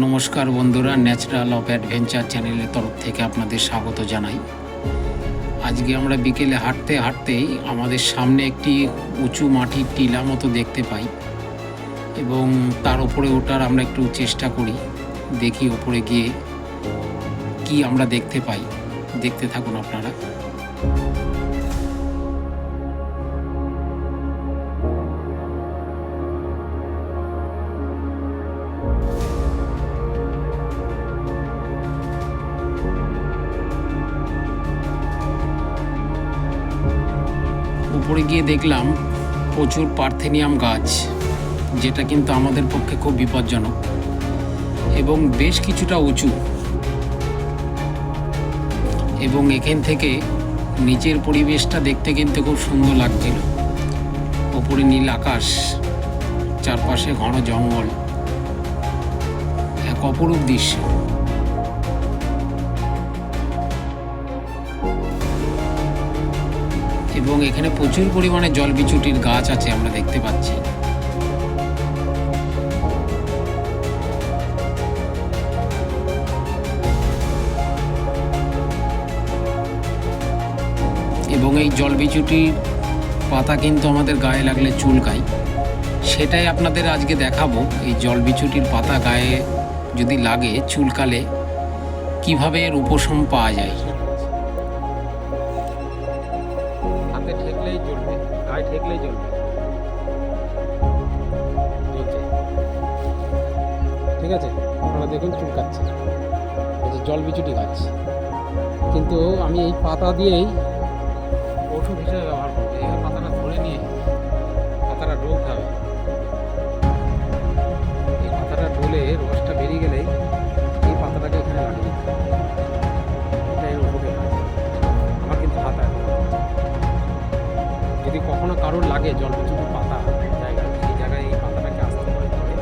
নমস্কার বন্ধুরা, natural of adventure চ্যানেলের তরফ থেকে আপনাদের স্বাগত জানাই। আজকে আমরা বিকেলে হাঁটতে হাঁটতেই আমাদের সামনে একটি উঁচু মাটির টিলা মতো দেখতে পাই এবং তার উপরে ওঠার আমরা একটু চেষ্টা করি। দেখি ওপরে গিয়ে কি আমরা দেখতে পাই। দেখতে থাকুন আপনারা। উপরে গিয়ে দেখলাম প্রচুর পার্থেনিয়াম গাছ, যেটা কিন্তু আমাদের পক্ষে খুব বিপজ্জনক এবং বেশ কিছুটা উঁচু। এবং এখান থেকে নিচের পরিবেশটা দেখতে কিন্তু খুব সুন্দর লাগছিল। ওপরে নীল আকাশ, চারপাশে ঘন জঙ্গল, এক অপরূপ দৃশ্য। এবং এখানে প্রচুর পরিমাণে জলবিচুটির গাছ আছে আমরা দেখতে পাচ্ছি। এবং এই জলবিচুটির পাতা কিন্তু আমাদের গায়ে লাগলে চুলকায়। সেটাই আপনাদের আজকে দেখাবো। এই জলবিচুটির পাতা গায়ে যদি লাগে, চুলকালে কিভাবে এর উপশম পাওয়া যায়। হাতে ঠেকলেই জ্বলবে, গায়ে ঠেকলেই জ্বলবে, জ্বলছে। ঠিক আছে, আপনারা দেখুন চুলকাচ্ছে। এই যে জলবিচুটি গাছ, কিন্তু আমি এই পাতা দিয়েই ওষুধ হিসেবে ব্যবহার করবো। এই পাতাটা ধরে নিয়ে পাতাটা ডলতে হবে। এই পাতাটা ডলে রসটা বেরিয়ে গেলেই এই পাতাটাকে এখানে লাগিয়ে দিতে হবে। এটাই ওষুধের কাজ। আমার কিন্তু হাত আছে। যদি কখনো কারোর লাগে জলবিচুটির পাতা জায়গায়, সেই জায়গায় এই পাতাটাকে আস্তে করে ধরে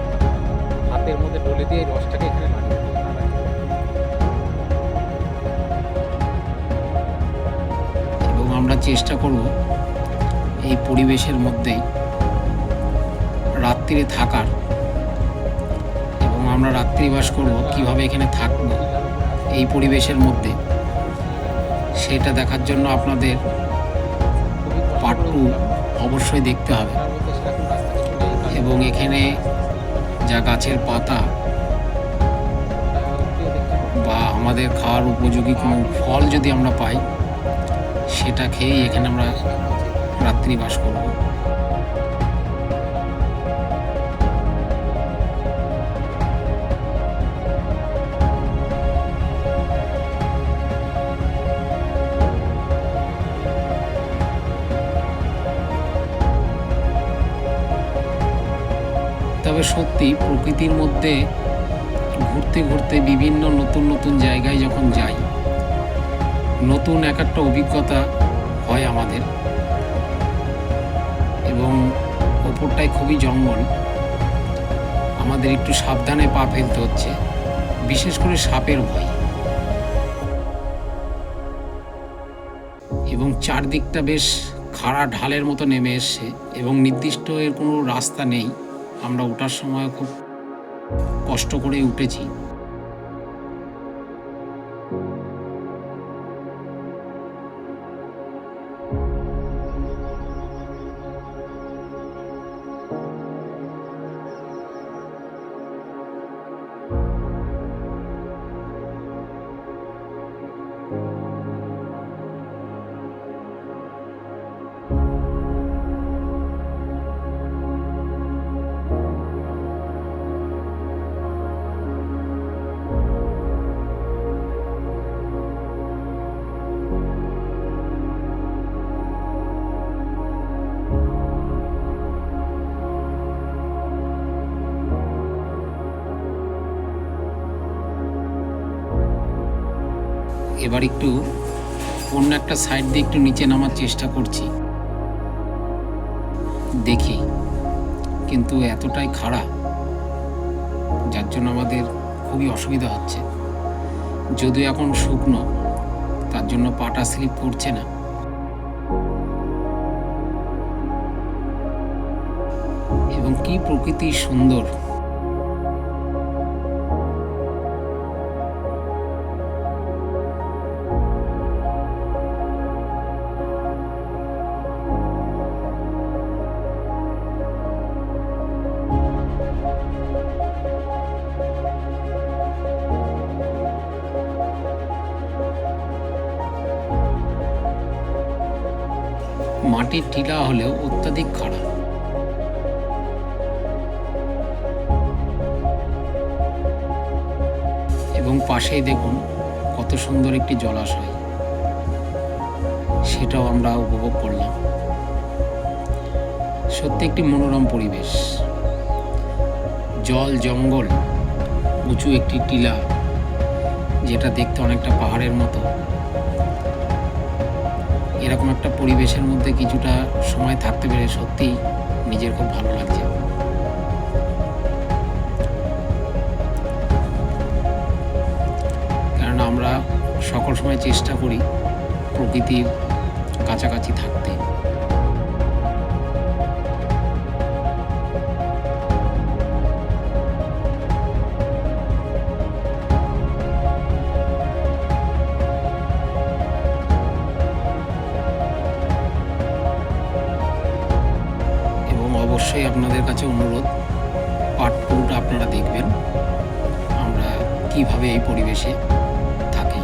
হাতের মধ্যে ডলে দিয়ে এই রসটাকে এখানে লাগিয়ে দিতে হবে। এবং আমরা চেষ্টা করব এই পরিবেশের মধ্যেই রাত্রিরে থাকার, এবং আমরা রাত্রিবাস করব কিভাবে এখানে থাকব এই পরিবেশের মধ্যে, সেটা দেখার জন্য আপনাদের পার্ট 2 অবশ্যই দেখতে হবে। এবং এখানে যা গাছের পাতা বা আমাদের খাওয়ার উপযোগী কোনো ফল যদি আমরা পাই, সেটা খেয়েই এখানে আমরা রাত্রিবাস করব। তবে সত্যি প্রকৃতির মধ্যে ঘুরতে ঘুরতে বিভিন্ন নতুন নতুন জায়গায় যখন যাই, নতুন এক একটা অভিজ্ঞতা হয় আমাদের। এবং ওপরটায় খুবই জঙ্গল, আমাদের একটু সাবধানে পা ফেলতে হচ্ছে, বিশেষ করে সাপের ভয়। এবং চারদিকটা বেশ খাড়া ঢালের মতো নেমে এসছে এবং নির্দিষ্ট এর কোনো রাস্তা নেই। আমরা ওঠার সময় খুব কষ্ট করে উঠেছি। এবার একটু অন্য একটা সাইড দিয়ে একটু নিচে নামার চেষ্টা করছি, দেখি। কিন্তু এতটাই খাড়া, যার জন্য আমাদের খুবই অসুবিধা হচ্ছে। যদিও এখন শুকনো, তার জন্য পাটা স্লিপ করছে না। এবং কি প্রকৃতি সুন্দর। মাটির টিলা হলেও অত্যাধিক খাড়া। এবং পাশেই দেখুন কত সুন্দর একটি জলাশয়, সেটাও আমরা উপভোগ করলাম। সত্যি একটি মনোরম পরিবেশ, জল জঙ্গল, উঁচু একটি টিলা যেটা দেখতে অনেকটা পাহাড়ের মতো। এরকম একটা পরিবেশের মধ্যে কিছুটা সময় থাকতে পেরে সত্যি নিজের খুব ভালো লাগছে। কারণ আমরা সকল সময় চেষ্টা করি প্রকৃতির কাছাকাছি থাকতে। এবং অবশ্যই আপনাদের কাছে অনুরোধ, পার্ট 2টা আপনারা দেখবেন আমরা কিভাবে এই পরিবেশে থাকি।